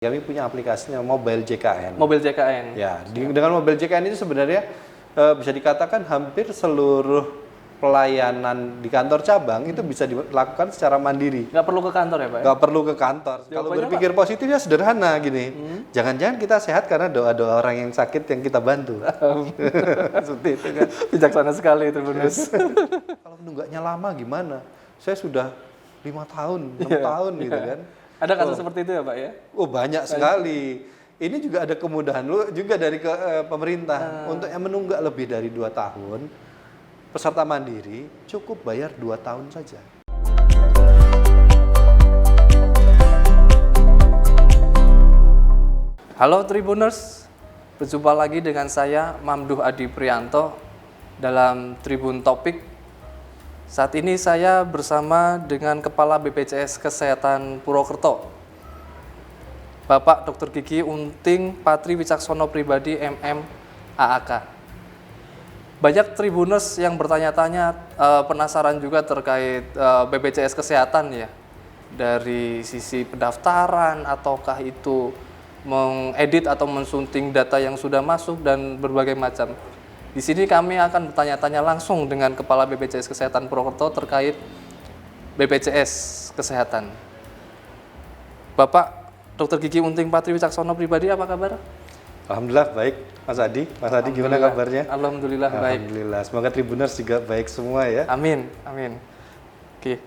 Kami punya aplikasinya Mobile JKN. Mobil JKN. Ya, dengan Mobile JKN itu sebenarnya bisa dikatakan hampir seluruh pelayanan di kantor cabang itu bisa dilakukan secara mandiri. Nggak perlu ke kantor ya Pak? Nggak perlu ke kantor. Kalau berpikir positifnya sederhana gini. Jangan-jangan kita sehat karena doa-doa orang yang sakit yang kita bantu. Seperti itu kan. Bijaksana sekali itu Bunda. Kalau nunggaknya lama gimana? Saya sudah 5 tahun, 6 tahun gitu kan. Ada kasus seperti itu ya Pak ya? Oh banyak sekali. Ini juga ada kemudahan juga dari pemerintah untuk yang menunggak lebih dari 2 tahun. Peserta mandiri cukup bayar 2 tahun saja. Halo Tribuners, berjumpa lagi dengan saya Mamduh Adi Prianto dalam Tribun Topik. Saat ini saya bersama dengan Kepala BPJS Kesehatan Purwokerto, Bapak Dr. Gigi Unting Patri Wicaksono Pribadi MM AAK. Banyak Tribuners yang bertanya-tanya, penasaran juga terkait BPJS Kesehatan ya, dari sisi pendaftaran ataukah itu mengedit atau mensunting data yang sudah masuk dan berbagai macam. Di sini kami akan bertanya-tanya langsung dengan Kepala BPJS Kesehatan Purwokerto terkait BPJS Kesehatan. Bapak Dr. Gigi Unting Patri Wicaksono Pribadi, apa kabar? Alhamdulillah baik, Mas Adi. Mas Adi gimana kabarnya? Alhamdulillah baik. Alhamdulillah. Semoga Tribuners juga baik semua ya. Amin, amin. Oke,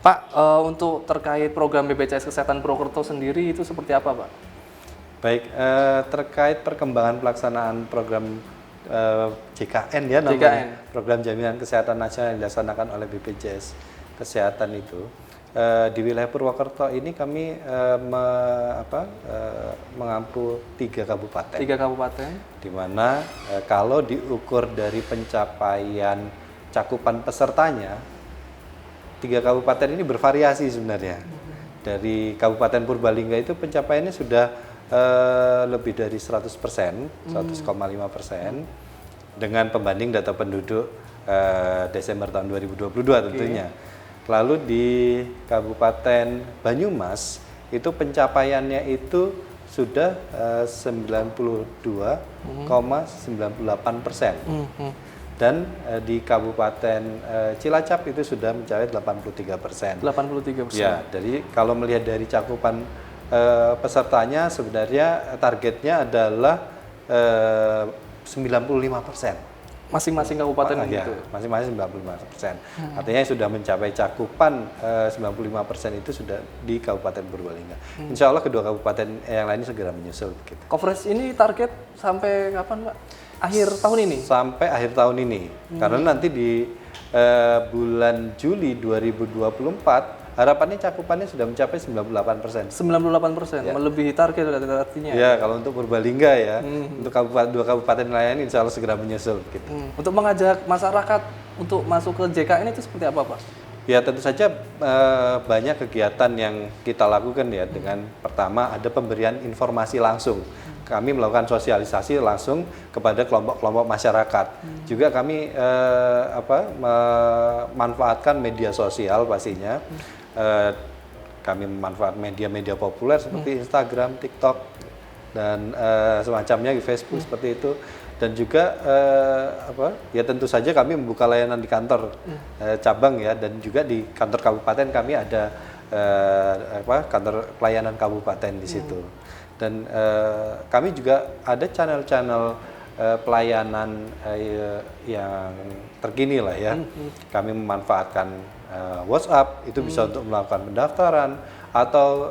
Pak, untuk terkait program BPJS Kesehatan Purwokerto sendiri itu seperti apa, Pak? Baik, terkait perkembangan pelaksanaan program JKN ya namanya, Program Jaminan Kesehatan Nasional yang dilaksanakan oleh BPJS Kesehatan itu di wilayah Purwokerto ini kami mengampu 3 kabupaten. 3 kabupaten. Di mana kalau diukur dari pencapaian cakupan pesertanya, 3 kabupaten ini bervariasi sebenarnya. Dari Kabupaten Purbalingga itu pencapaiannya sudah lebih dari 100%, 100,5% dengan pembanding data penduduk Desember tahun 2022 tentunya. Lalu di Kabupaten Banyumas itu pencapaiannya itu sudah 92,98%. Dan di Kabupaten Cilacap itu sudah mencapai 83%. 83%. Ya, jadi kalau melihat dari cakupan pesertanya sebenarnya targetnya adalah 95%. Masing-masing kabupaten ya, gitu. Masing-masing 95%. Artinya sudah mencapai cakupan 95% itu sudah di Kabupaten Purbalingga. Insya Allah kedua kabupaten yang lainnya segera menyusul. Gitu. Coverage ini target sampai kapan, Pak? Akhir tahun ini? Sampai akhir tahun ini. Karena nanti di bulan Juli 2024 harapannya cakupannya sudah mencapai 98%. 98%, ya. Melebihi target artinya. Ya, kalau untuk Purbalingga ya, untuk dua kabupaten lain insya Allah segera menyusul. Gitu. Untuk mengajak masyarakat untuk masuk ke JKN itu seperti apa, Pak? Ya, tentu saja banyak kegiatan yang kita lakukan ya. Dengan pertama ada pemberian informasi langsung. Kami melakukan sosialisasi langsung kepada kelompok-kelompok masyarakat. Juga kami memanfaatkan media sosial pastinya. Kami memanfaatkan media-media populer seperti Instagram, TikTok, dan semacamnya di Facebook seperti itu. Dan juga ya tentu saja kami membuka layanan di kantor cabang ya, dan juga di kantor kabupaten kami ada kantor pelayanan kabupaten di situ. Dan kami juga ada channel-channel pelayanan yang terkini lah ya. Kami memanfaatkan WhatsApp itu bisa untuk melakukan pendaftaran, atau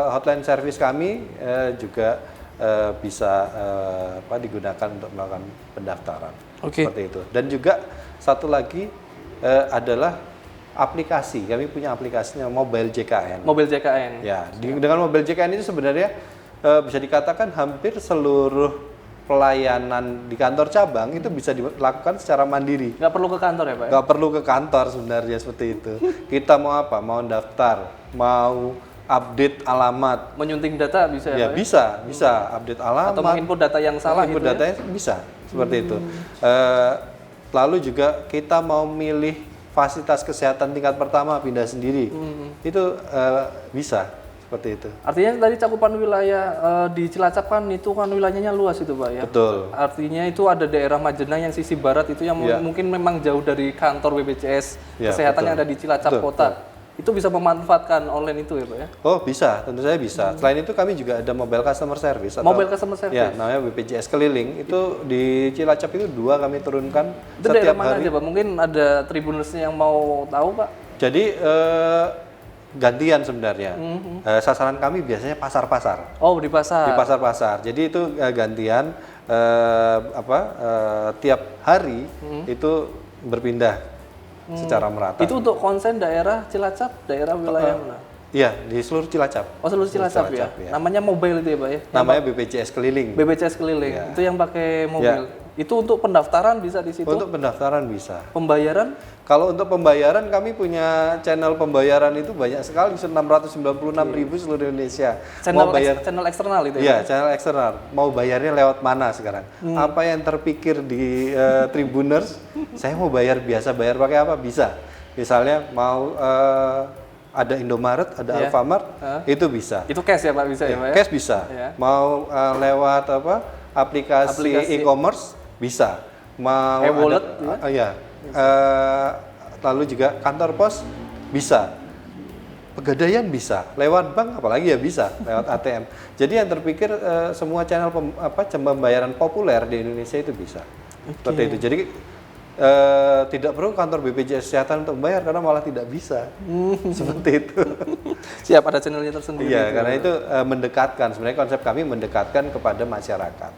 hotline service kami juga bisa digunakan untuk melakukan pendaftaran. Seperti itu. Dan juga satu lagi adalah aplikasi. Kami punya aplikasinya Mobile JKN. Mobile JKN. Ya, dengan Mobile JKN itu sebenarnya bisa dikatakan hampir seluruh pelayanan di kantor cabang itu bisa dilakukan secara mandiri. Nggak perlu ke kantor ya Pak? Nggak perlu ke kantor sebenarnya seperti itu. Kita mau apa? Mau daftar, mau update alamat. Menyunting data bisa ya Pak? Bisa update alamat. Atau menginput data yang salah gitu ya? Datanya bisa, seperti itu. Lalu juga kita mau milih fasilitas kesehatan tingkat pertama pindah sendiri. Itu bisa. seperti itu. Artinya tadi cakupan wilayah di Cilacap kan itu kan wilayahnya luas itu Pak ya. Betul. Artinya itu ada daerah Majenang yang sisi barat itu yang mungkin memang jauh dari kantor BPJS Kesehatan yang ada di Cilacap Kota. Itu bisa memanfaatkan online itu ya Pak ya? Oh bisa, tentu saja bisa. Selain itu kami juga ada mobile customer service. Mobile customer service? Ya, namanya BPJS Keliling. Itu di Cilacap itu 2 kami turunkan itu setiap daerah mana hari. aja Pak? Mungkin ada tribunersnya yang mau tahu Pak? Jadi gantian sebenarnya. Sasaran kami biasanya pasar-pasar. Oh di pasar? Di pasar-pasar. Jadi itu gantian tiap hari itu berpindah secara merata. Itu untuk konsen daerah Cilacap, daerah wilayah mana? Iya, di seluruh Cilacap. Oh seluruh Cilacap ya? Namanya mobile itu ya Pak ya? Namanya BPJS Keliling. BPJS Keliling, itu yang pakai mobil. Itu untuk pendaftaran bisa di situ? Untuk pendaftaran bisa. Pembayaran? Kalau untuk pembayaran kami punya channel pembayaran itu banyak sekali, 696.000 seluruh Indonesia. Channel eksternal itu ya? Iya, channel eksternal. Mau bayarnya lewat mana sekarang? Apa yang terpikir di Tribuners? Saya mau bayar biasa, bayar pakai apa? Bisa. Misalnya mau ada Indomaret, ada Alfamart, itu bisa. Itu cash ya Pak, bisa ya Pak ya? Cash bisa. Mau lewat aplikasi e-commerce bisa. Mau e-wallet lalu juga kantor pos bisa. Pegadaian bisa, lewat bank apalagi ya bisa, lewat ATM. Jadi yang terpikir semua channel pembayaran populer di Indonesia itu bisa. Seperti itu. Jadi tidak perlu kantor BPJS Kesehatan untuk membayar karena malah tidak bisa. Seperti itu. Siap, ada channelnya tersendiri. Iya, karena itu mendekatkan. Sebenarnya konsep kami mendekatkan kepada masyarakat.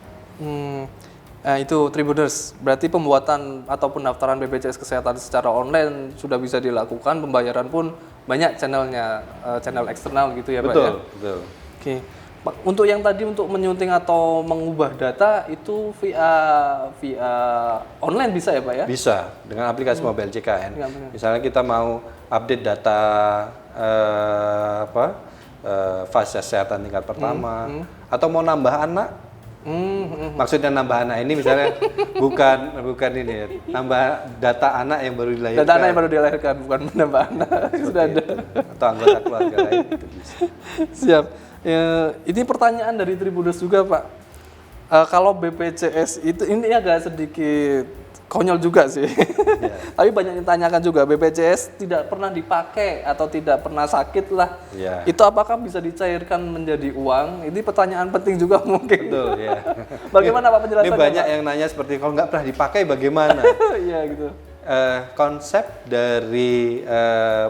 Itu Tribuners, berarti pembuatan atau pendaftaran BPJS Kesehatan secara online sudah bisa dilakukan, pembayaran pun banyak channelnya, channel eksternal gitu ya Pak ya? Betul. Oke. Untuk yang tadi untuk menyunting atau mengubah data itu via online bisa ya Pak ya? Bisa, dengan aplikasi mobile JKN. Misalnya kita mau update data fase kesehatan tingkat pertama, atau mau nambah anak. Maksudnya nambah anak ini misalnya bukan ini ya, nambah data anak yang baru dilahirkan. Data anak yang baru dilahirkan, bukan menambah anak. Sudah ada. Atau anggota keluarga lain itu bisa. Siap. Ini pertanyaan dari Tribuners juga Pak. Kalau BPJS itu ini agak sedikit konyol juga sih. Tapi banyak yang ditanyakan juga, BPJS tidak pernah dipakai atau tidak pernah sakit lah. Itu apakah bisa dicairkan menjadi uang? Ini pertanyaan penting juga mungkin. Betul, ya. Bagaimana Pak penjelasannya? Ini banyak yang nanya seperti kalau nggak pernah dipakai bagaimana? Iya gitu. Konsep dari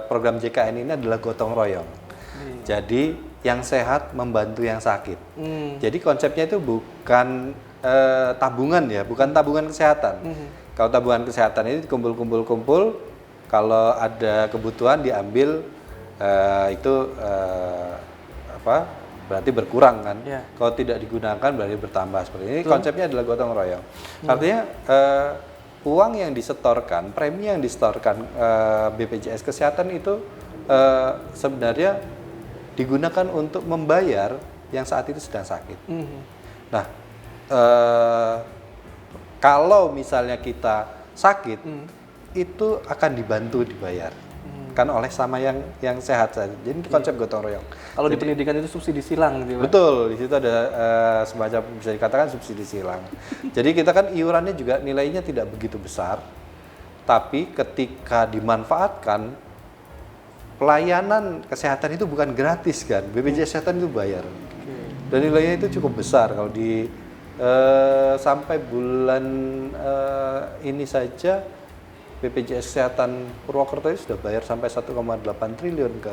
program JKN ini adalah gotong royong. Jadi yang sehat membantu yang sakit. Jadi konsepnya itu bukan tabungan ya, bukan tabungan kesehatan. Kalau tabungan kesehatan ini kumpul-kumpul, kalau ada kebutuhan diambil, itu berarti berkurang kan. Kalau tidak digunakan berarti bertambah. Seperti ini konsepnya adalah gotong royong. Artinya uang yang disetorkan, premi yang disetorkan BPJS Kesehatan itu sebenarnya digunakan untuk membayar yang saat itu sedang sakit. Nah, kalau misalnya kita sakit, itu akan dibantu dibayar kan oleh sama yang sehat saja. Jadi itu konsep gotong royong. Kalau di pendidikan itu subsidi silang gitu, Pak. Betul, di situ ada semacam bisa dikatakan subsidi silang. Jadi kita kan iurannya juga nilainya tidak begitu besar, tapi ketika dimanfaatkan, pelayanan kesehatan itu bukan gratis kan, BPJS Kesehatan itu bayar. Dan nilainya itu cukup besar. Kalau di sampai bulan ini saja BPJS Kesehatan Purwokerto itu sudah bayar sampai 1,8 triliun ke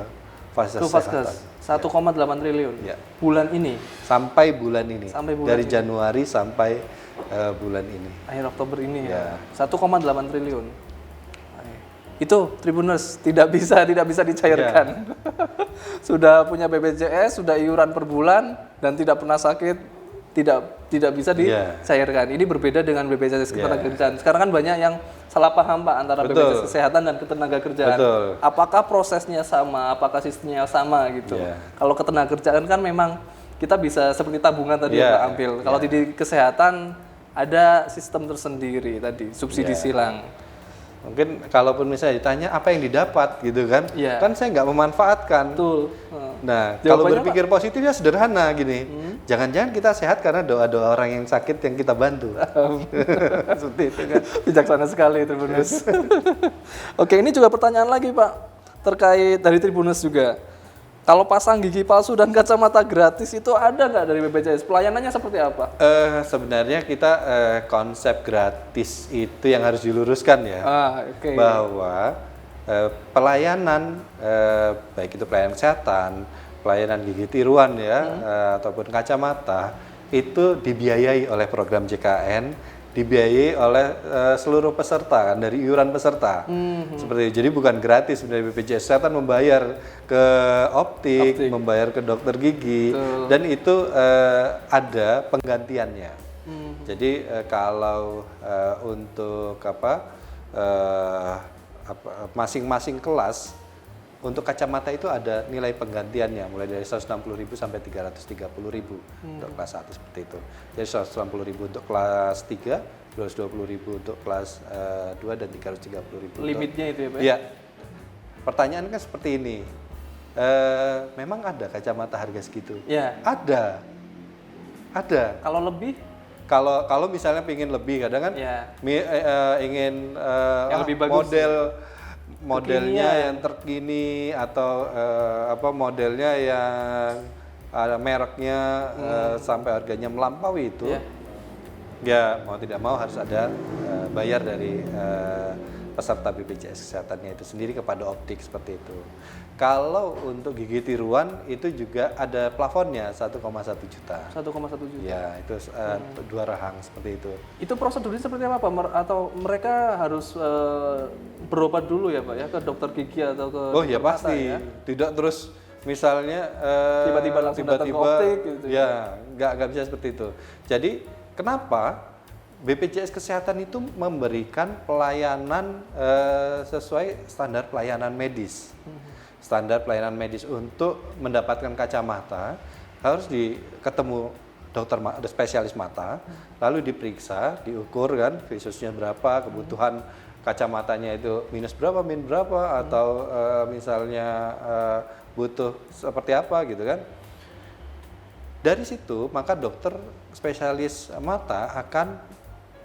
fasilitas kesehatan. 1,8 triliun. Ya. Bulan ini. Sampai bulan ini. Dari ini. Januari sampai bulan ini. Akhir Oktober ini ya. 1,8 triliun. Itu Tribuners tidak bisa dicairkan. Sudah punya BPJS, sudah iuran per bulan dan tidak pernah sakit, tidak bisa dicairkan. Ini berbeda dengan BPJS Ketenagakerjaan. Sekarang kan banyak yang salah paham Pak antara BPJS Kesehatan dan Ketenagakerjaan. Apakah prosesnya sama, apakah sistemnya sama gitu. Kalau Ketenagakerjaan kan memang kita bisa seperti tabungan tadi yang Pak ambil. Kalau di kesehatan ada sistem tersendiri tadi, subsidi silang. Mungkin kalaupun misalnya ditanya apa yang didapat gitu kan, Iya. kan saya nggak memanfaatkan. Betul. Nah, kalau Jawabannya, berpikir positif ya sederhana gini. Jangan-jangan kita sehat karena doa-doa orang yang sakit yang kita bantu. Seperti itu kan. Bijaksana sekali Tribunus. Oke, ini juga pertanyaan lagi Pak, terkait dari Tribunus juga. Kalau pasang gigi palsu dan kacamata gratis itu ada nggak dari BPJS? Pelayanannya seperti apa? Sebenarnya kita konsep gratis itu yang harus diluruskan ya. Oke. Bahwa pelayanan baik itu pelayanan kesehatan, pelayanan gigi tiruan ya, ataupun kacamata itu dibiayai oleh program JKN, dibiayai oleh seluruh peserta kan, dari iuran peserta. Seperti itu. Jadi bukan gratis, sebenarnya BPJS Kesehatan membayar ke optik, membayar ke dokter gigi. Betul. Dan itu ada penggantiannya. Jadi kalau untuk masing-masing kelas untuk kacamata itu ada nilai penggantiannya mulai dari 160.000 sampai 330.000 untuk kelas 1 seperti itu. Jadi 160.000 untuk kelas 3, 220.000 untuk kelas 2 dan 330.000. Limitnya itu ya Pak? Iya. Pertanyaan kan seperti ini. Memang ada kacamata harga segitu? Iya. Ada. Ada. Kalau lebih? Kalau misalnya pengen lebih, kadang kan Ya. ingin Yang lebih bagus. modelnya yang terkini atau modelnya yang ada mereknya sampai harganya melampaui itu. Ya mau tidak mau harus ada bayar dari peserta BPJS Kesehatannya itu sendiri kepada optik seperti itu. Kalau untuk gigi tiruan itu juga ada plafonnya 1,1 juta. 1,1 juta. Ya, itu 2 rahang seperti itu. Itu prosedurnya seperti apa Pak? Atau mereka harus berobat dulu ya Pak ya ke dokter gigi atau ke Oh ya mata pasti. ya? Tidak terus misalnya Tiba-tiba langsung datang ke optik gitu. Ya, nggak bisa seperti itu. Jadi kenapa BPJS Kesehatan itu memberikan pelayanan sesuai standar pelayanan medis. Standar pelayanan medis untuk mendapatkan kacamata harus ketemu dokter spesialis mata, lalu diperiksa, diukur kan visusnya berapa, kebutuhan kacamatanya itu minus berapa, min berapa, atau misalnya butuh seperti apa gitu kan. Dari situ maka dokter spesialis mata akan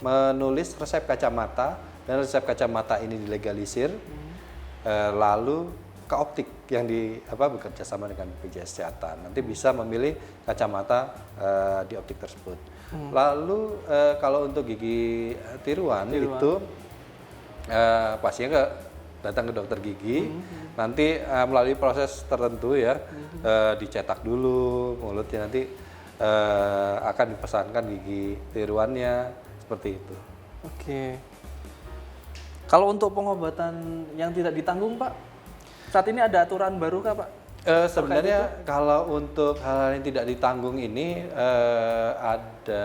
menulis resep kacamata dan resep kacamata ini dilegalisir, lalu ke optik yang bekerja sama dengan BPJS Kesehatan. Nanti bisa memilih kacamata di optik tersebut. Lalu kalau untuk gigi tiruan itu pasiennya datang ke dokter gigi, nanti melalui proses tertentu ya, dicetak dulu mulutnya, nanti akan dipesankan gigi tiruannya seperti itu. Oke. Kalau untuk pengobatan yang tidak ditanggung Pak, saat ini ada aturan baru kah Pak? Sebenarnya kalau untuk hal yang tidak ditanggung ini ada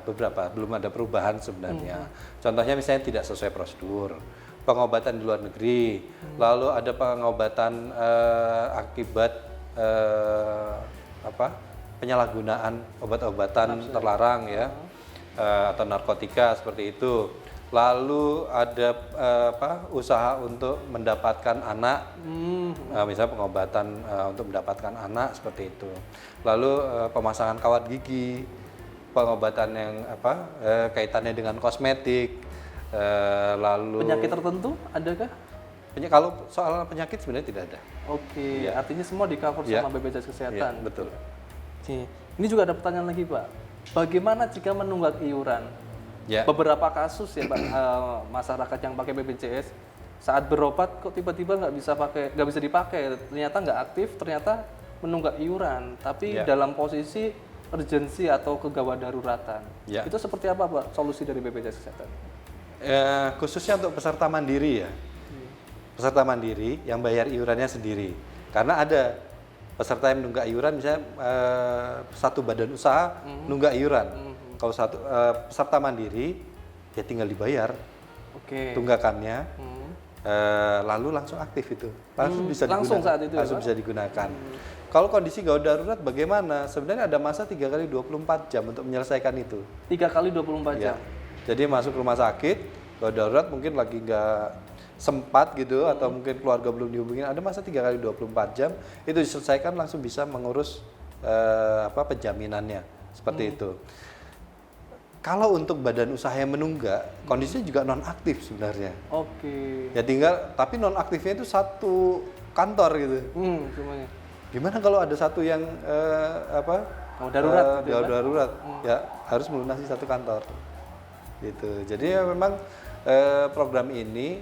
beberapa, belum ada perubahan sebenarnya. Contohnya misalnya tidak sesuai prosedur, pengobatan di luar negeri, lalu ada pengobatan akibat penyalahgunaan obat-obatan terlarang ya, atau narkotika seperti itu. Lalu ada usaha untuk mendapatkan anak, misalnya pengobatan untuk mendapatkan anak seperti itu. Lalu pemasangan kawat gigi, pengobatan yang kaitannya dengan kosmetik, lalu penyakit tertentu adakah? Kalau soal penyakit sebenarnya tidak ada. Oke, artinya semua di cover sama BPJS Kesehatan. Ya, betul. Ini juga ada pertanyaan lagi Pak. Bagaimana jika menunggak iuran? Ya. Beberapa kasus ya Pak, masyarakat yang pakai BPJS saat berobat kok tiba-tiba nggak bisa dipakai, ternyata nggak aktif, ternyata menunggak iuran, tapi dalam posisi urgensi atau kegawat daruratan. Itu seperti apa Pak solusi dari BPJS Kesehatan? Khususnya untuk peserta mandiri ya, peserta mandiri yang bayar iurannya sendiri, karena ada peserta yang menunggak iuran, misalnya satu badan usaha nunggak iuran. Kalau peserta mandiri, ya tinggal dibayar tunggakannya, lalu langsung aktif itu, langsung bisa langsung digunakan, saat itu langsung bisa digunakan. Kalau kondisi gawat darurat bagaimana? Sebenarnya ada masa 3 kali 24 jam untuk menyelesaikan itu. 3 kali 24 jam? Jadi masuk rumah sakit, gawat darurat mungkin lagi nggak sempat gitu atau mungkin keluarga belum dihubungin, ada masa 3 kali 24 jam itu diselesaikan langsung bisa mengurus penjaminannya seperti itu. Kalau untuk badan usaha yang menunggak, kondisinya juga non aktif sebenarnya. Oke. Ya tinggal, tapi non aktifnya itu satu kantor gitu. Semuanya. Gimana kalau ada satu yang darurat gitu ya, Pak? darurat, ya harus melunasi satu kantor. Gitu. Jadi ya memang program ini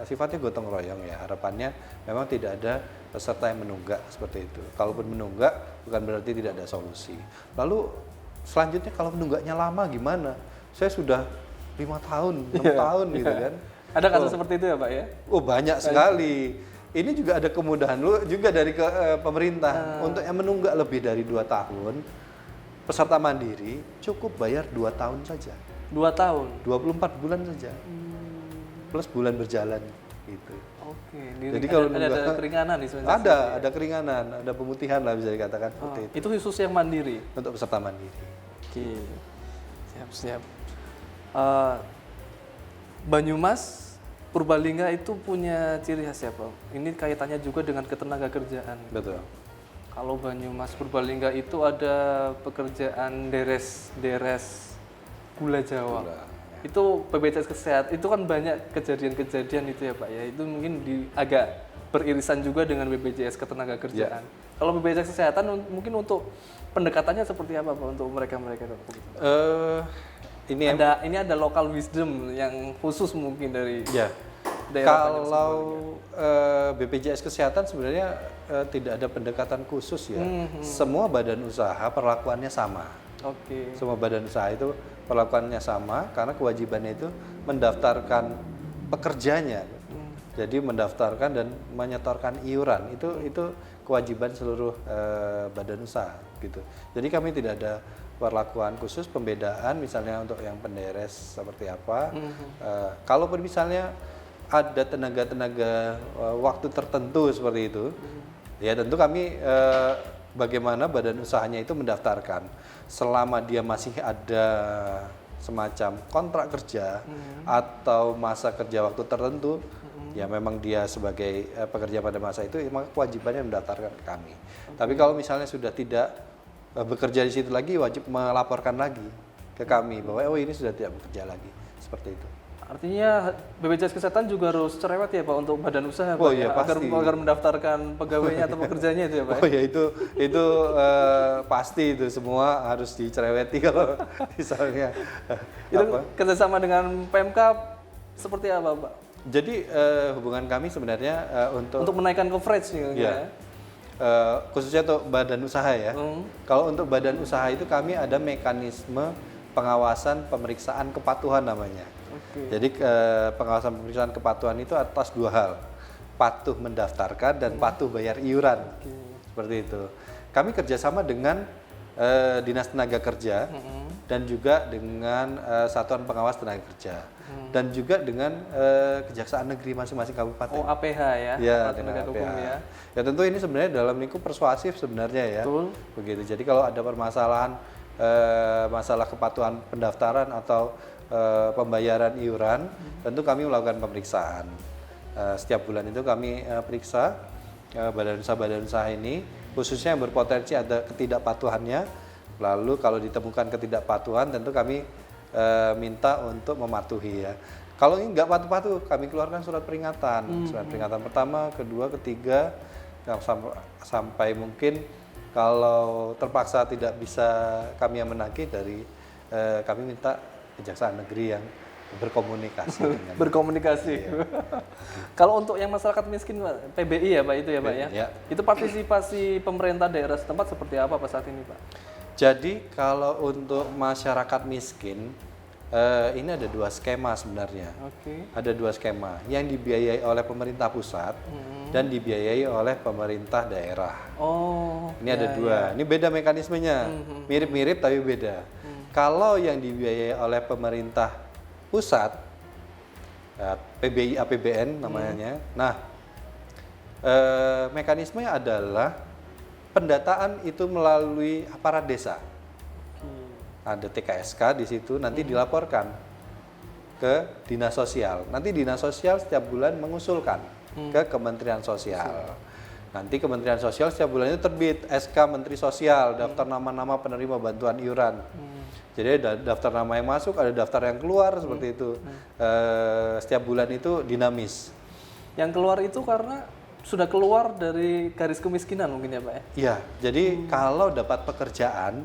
sifatnya gotong royong ya. Harapannya memang tidak ada peserta yang menunggak seperti itu. Kalaupun menunggak bukan berarti tidak ada solusi. Lalu selanjutnya kalau menunggaknya lama gimana? Saya sudah 5 tahun, 6 tahun gitu kan. Ada kasus seperti itu ya Pak ya? Oh banyak sekali. Ini juga ada kemudahan juga dari pemerintah. Untuk yang menunggak lebih dari 2 tahun, peserta mandiri cukup bayar 2 tahun saja. 2 tahun? 24 bulan saja. Plus bulan berjalan gitu. Oke. Jadi kalau ada keringanan nih sebenarnya. Ada keringanan, ada pemutihan lah bisa dikatakan seperti itu. Itu khusus yang mandiri? Untuk peserta mandiri. Oke. Siap. Banyumas Purbalingga itu punya ciri khas ya Pak? Ini kaitannya juga dengan ketenaga kerjaan. Betul. Kalau Banyumas Purbalingga itu ada pekerjaan deres gula Jawa. Itu BPJS Kesehatan, itu kan banyak kejadian-kejadian itu ya Pak ya. Itu mungkin agak beririsan juga dengan BPJS Ketenagakerjaan. Kalau BPJS Kesehatan mungkin untuk pendekatannya seperti apa Pak untuk mereka-mereka itu? Ini ada local wisdom yang khusus mungkin dari daerah. Kalau BPJS Kesehatan sebenarnya tidak ada pendekatan khusus ya. Semua badan usaha perlakuannya sama. Oke. Semua badan usaha itu perlakuannya sama karena kewajibannya itu mendaftarkan pekerjanya. Jadi mendaftarkan dan menyetorkan iuran itu kewajiban seluruh badan usaha gitu. Jadi kami tidak ada perlakuan khusus pembedaan misalnya untuk yang penderes seperti apa. Kalaupun misalnya ada tenaga-tenaga waktu tertentu seperti itu, ya tentu kami bagaimana badan usahanya itu mendaftarkan. Selama dia masih ada semacam kontrak kerja atau masa kerja waktu tertentu, ya memang dia sebagai pekerja pada masa itu, maka kewajibannya mendaftarkan ke kami. Tapi kalau misalnya sudah tidak bekerja di situ lagi, wajib melaporkan lagi ke kami bahwa ini sudah tidak bekerja lagi, seperti itu. Artinya BPJS Kesehatan juga harus cerewet ya Pak untuk badan usaha Pak, iya, agar mendaftarkan pegawainya atau pekerjanya itu ya Pak. Oh ya itu pasti itu semua harus dicereweti kalau misalnya. Itu kerjasama dengan Pemkab seperti apa Pak? Jadi hubungan kami sebenarnya untuk menaikkan coverage nih ya. Khususnya untuk badan usaha ya. Kalau untuk badan usaha itu kami ada mekanisme pengawasan pemeriksaan kepatuhan namanya. Jadi pengawasan pemeriksaan kepatuhan itu atas 2 hal, patuh mendaftarkan dan patuh bayar iuran, seperti itu. Kami kerjasama dengan Dinas Tenaga Kerja dan juga dengan Satuan Pengawas Tenaga Kerja dan juga dengan Kejaksaan Negeri masing-masing kabupaten. Oh APH ya? Ya, dengan APH. hukum ya. Ya tentu ini sebenarnya dalam lingkup persuasif sebenarnya ya. Betul. Begitu. Jadi kalau ada permasalahan masalah kepatuhan pendaftaran atau pembayaran iuran, tentu kami melakukan pemeriksaan. Setiap bulan itu kami periksa badan usaha ini, khususnya yang berpotensi ada ketidakpatuhannya. Lalu kalau ditemukan ketidakpatuhan, tentu kami minta untuk mematuhi ya. Kalau ini nggak patuh-patuh, kami keluarkan surat peringatan. Surat peringatan pertama, kedua, ketiga, sampai mungkin kalau terpaksa tidak bisa kami yang menagih dari kami minta Kejaksaan Negeri yang berkomunikasi dengan berkomunikasi. Iya. Kalau untuk yang masyarakat miskin Pak, PBI ya Pak itu ya Pak ya? Ya. Itu partisipasi pemerintah daerah setempat seperti apa Pak saat ini Pak? Jadi kalau untuk masyarakat miskin ini ada 2 skema sebenarnya. Ada 2 skema yang dibiayai oleh pemerintah pusat dan dibiayai oleh pemerintah daerah. Ini ada 2. Ini beda mekanismenya, mirip-mirip tapi beda. Kalau yang dibiayai oleh pemerintah pusat, PBI APBN namanya. Nah, mekanismenya adalah pendataan itu melalui aparat desa. Ada TKSK di situ, nanti dilaporkan ke Dinas Sosial. Nanti Dinas Sosial setiap bulan mengusulkan ke Kementerian Sosial. Nanti Kementerian Sosial setiap bulan itu terbit SK Menteri Sosial, daftar nama-nama penerima bantuan iuran. Jadi ada daftar nama yang masuk, ada daftar yang keluar seperti itu. Setiap bulan itu dinamis. Yang keluar itu karena sudah keluar dari garis kemiskinan mungkin ya Pak ya? Iya, jadi kalau dapat pekerjaan,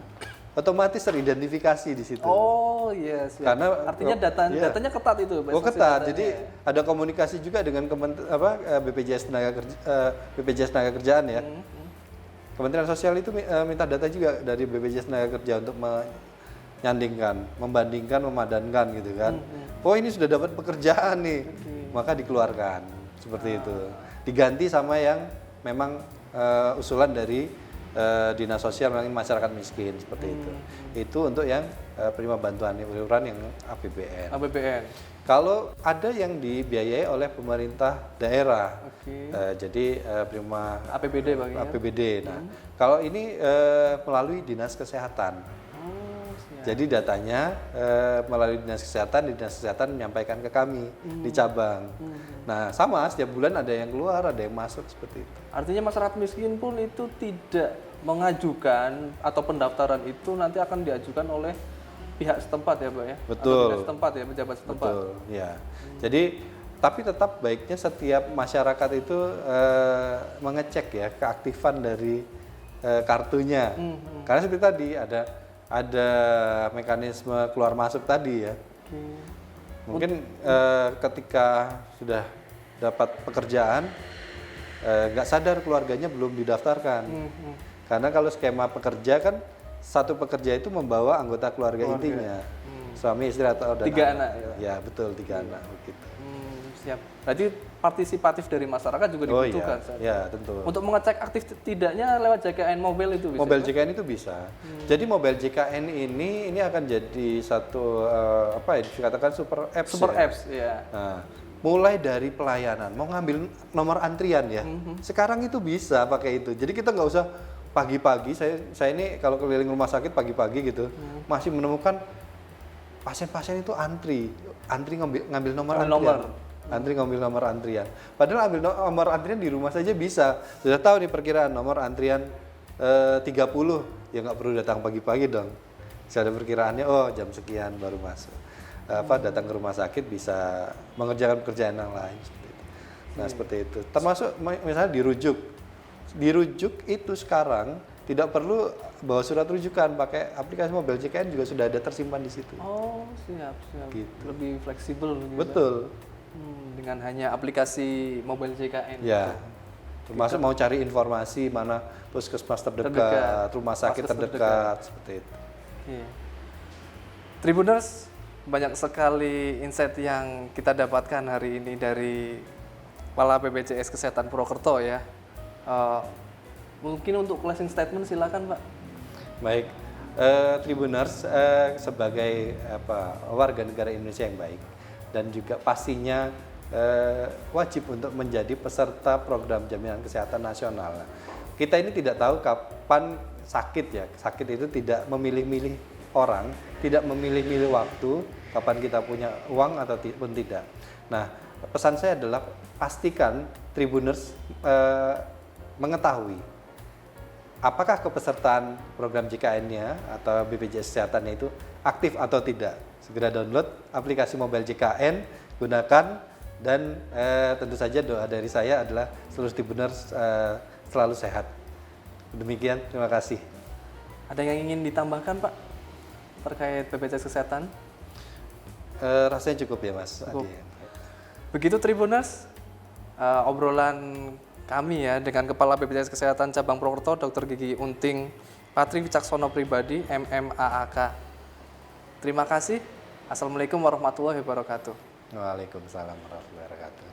otomatis teridentifikasi di situ. Oh iya, siap. Karena artinya datanya ketat itu Pak? Oh ketat, jadi ada komunikasi juga dengan BPJS Tenaga Kerjaan ya. Kementerian Sosial itu minta data juga dari BPJS Tenaga Kerja untuk menyandingkan, membandingkan, memadankan gitu kan. Oh ini sudah dapat pekerjaan nih, maka dikeluarkan seperti itu. Diganti sama yang memang usulan dari Dinas Sosial melalui masyarakat miskin seperti itu. Itu untuk yang penerima bantuan iuran yang APBN. APBN. Kalau ada yang dibiayai oleh pemerintah daerah, jadi penerima APBD Bang ya? APBD. Nah, kalau ini melalui Dinas Kesehatan. Jadi datanya melalui Dinas Kesehatan menyampaikan ke kami di cabang. Nah, sama setiap bulan ada yang keluar, ada yang masuk seperti itu. Artinya masyarakat miskin pun itu tidak mengajukan atau pendaftaran itu nanti akan diajukan oleh pihak setempat ya Pak ya? Betul. Atau dinas setempat ya, pejabat setempat. Betul, ya. Jadi tapi tetap baiknya setiap masyarakat itu mengecek ya keaktifan dari kartunya. Karena seperti tadi ada mekanisme keluar masuk tadi ya. Mungkin ketika sudah dapat pekerjaan nggak sadar keluarganya belum didaftarkan. Karena kalau skema pekerja kan satu pekerja itu membawa anggota keluarga intinya, suami istri atau tiga anak. Ya betul 3 anak begitu. Siap. Berarti partisipatif dari masyarakat juga dibutuhkan. Ya tentu. Untuk mengecek aktif tidaknya lewat JKN mobile itu bisa. Mobile JKN itu bisa. Jadi mobile JKN ini akan jadi satu dikatakan super apps. Super ya. apps ya. Nah, mulai dari pelayanan, mau ngambil nomor antrian ya. Sekarang itu bisa pakai itu. Jadi kita nggak usah pagi-pagi. Saya ini kalau keliling rumah sakit pagi-pagi gitu masih menemukan pasien-pasien itu antri ngambil nomor antrian. Antri ngambil nomor antrian. Padahal ambil nomor antrian di rumah saja bisa. Sudah tahu nih perkiraan nomor antrian 30. Ya nggak perlu datang pagi-pagi dong. Sudah ada perkiraannya, oh jam sekian baru masuk. Datang ke rumah sakit bisa mengerjakan pekerjaan yang lain seperti itu. Nah, seperti itu. Termasuk misalnya dirujuk itu sekarang tidak perlu bawa surat rujukan, pakai aplikasi mobile JKN juga sudah ada tersimpan di situ. Oh, siap. Gitu. Lebih fleksibel gitu. Betul. Dengan hanya aplikasi mobile JKN. Ya. Termasuk mau cari informasi mana puskesmas terdekat, rumah sakit terdekat, seperti itu. Oke. Tribuners, banyak sekali insight yang kita dapatkan hari ini dari Kepala BPJS Kesehatan Purwokerto ya. Mungkin untuk closing statement silakan Pak. Baik, Tribuners sebagai warga negara Indonesia yang baik dan juga pastinya wajib untuk menjadi peserta program jaminan kesehatan nasional. Kita ini tidak tahu kapan sakit ya. Sakit itu tidak memilih-milih orang, tidak memilih-milih waktu kapan kita punya uang atau pun tidak. Nah, pesan saya adalah pastikan Tribuners mengetahui apakah kepesertaan program JKN-nya atau BPJS Kesehatannya itu aktif atau tidak. Segera download aplikasi mobile JKN, gunakan, dan tentu saja doa dari saya adalah seluruh Tribuners selalu sehat. Demikian, terima kasih. Ada yang ingin ditambahkan Pak terkait BPJS Kesehatan? Rasanya cukup ya Mas Cukup. Adi. Begitu Tribuners, obrolan kami ya dengan Kepala BPJS Kesehatan Cabang Purwokerto Dr. Gigi Unting Patri Wicaksono Pribadi MMAAK. Terima kasih. Assalamualaikum warahmatullahi wabarakatuh. Waalaikumsalam warahmatullahi wabarakatuh.